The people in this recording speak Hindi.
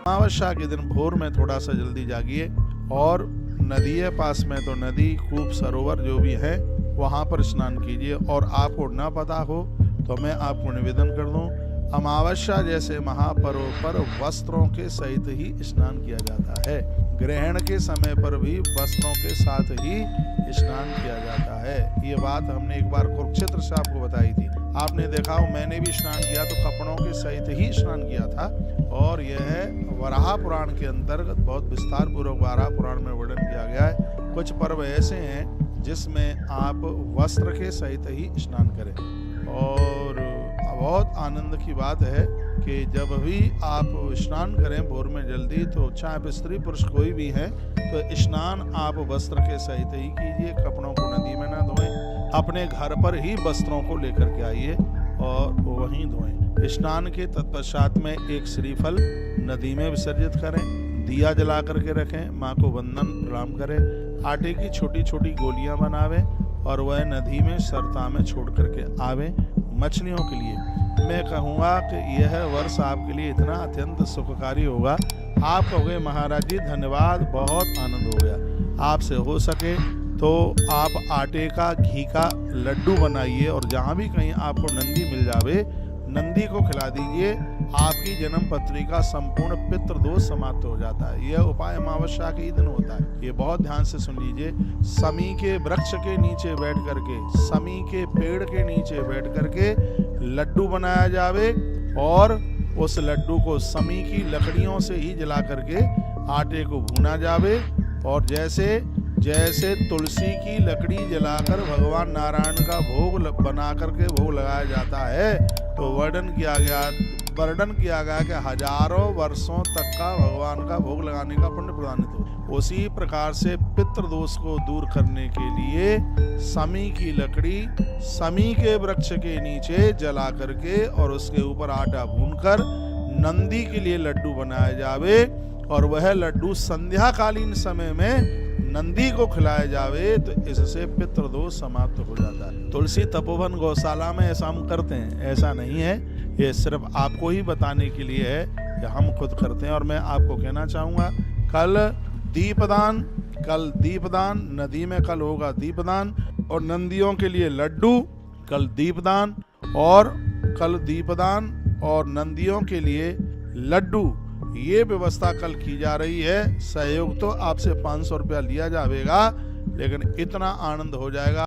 अमावस्या के दिन भोर में थोड़ा सा जल्दी जागिए और नदी है पास में तो नदी, कूप, सरोवर जो भी है वहाँ पर स्नान कीजिए। और आपको न पता हो तो मैं आपको निवेदन कर दूं, अमावस्या जैसे महापर्व पर वस्त्रों के सहित ही स्नान किया जाता है। ग्रहण के समय पर भी वस्त्रों के साथ ही स्नान किया जाता है। ये बात हमने एक बार कुरुक्षेत्र से आपको बताई थी। आपने देखा हो मैंने भी स्नान किया तो कपड़ों के सहित ही स्नान किया था। और यह वराह पुराण के अंतर्गत बहुत विस्तार पूर्वक वराह पुराण में वर्णन किया गया है। कुछ पर्व ऐसे हैं जिसमें आप वस्त्र के सहित ही स्नान करें। और बहुत आनंद की बात है कि जब भी आप स्नान करें भोर में जल्दी, तो चाहे स्त्री पुरुष कोई भी है तो स्नान आप वस्त्र के सहित ही कीजिए। कपड़ों को नदी में ना धोएं, अपने घर पर ही वस्त्रों को लेकर के आइए और वहीं धोएं। स्नान के तत्पश्चात में एक श्रीफल नदी में विसर्जित करें, दिया जला करके रखें, माँ को वंदन प्रणाम करें, आटे की छोटी छोटी गोलियां बनावें और वह नदी में सरता में छोड़ करके आवे। मछलियों के लिए मैं कहूँगा कि यह वर्ष आपके लिए इतना अत्यंत सुखकारी होगा, आप कहोगे महाराज जी धन्यवाद, बहुत आनंद हो गया। आपसे हो सके तो आप आटे का घी का लड्डू बनाइए और जहाँ भी कहीं आपको नंदी मिल जावे नंदी को खिला दीजिए। आपकी जन्म पत्री का संपूर्ण पितृ दोष समाप्त हो जाता है। यह उपाय अमावस्या के ही दिन होता है। ये बहुत ध्यान से सुन लीजिए। समी के वृक्ष के नीचे बैठ करके, समी के पेड़ के नीचे बैठ करके लड्डू बनाया जावे और उस लड्डू को समी की लकड़ियों से ही जला करके आटे को भूना जावे। और जैसे जैसे तुलसी की लकड़ी जलाकर भगवान नारायण का भोग बना करके भोग लगाया जाता है, तो वर्णन किया गया कि हजारों वर्षों तक का भगवान का भोग लगाने का पुण्य प्रदानित हो। उसी प्रकार से पितृदोष को दूर करने के लिए समी की लकड़ी समी के वृक्ष के नीचे जला करके और उसके ऊपर आटा भूनकर नंदी के लिए लड्डू बनाया जावे और वह लड्डू संध्याकालीन समय में नंदी को खिलाया जावे, तो इससे पितृदोष समाप्त हो जाता है। तुलसी तपोवन गौशाला में ऐसा हम करते हैं, ऐसा नहीं है, ये सिर्फ आपको ही बताने के लिए है कि हम खुद करते हैं। और मैं आपको कहना चाहूँगा कल दीपदान नदी में कल होगा दीपदान और नंदियों के लिए लड्डू, कल दीपदान और नंदियों के लिए लड्डू, ये व्यवस्था कल की जा रही है। सहयोग तो आपसे 500 रुपया लिया जाएगा, लेकिन इतना आनंद हो जाएगा।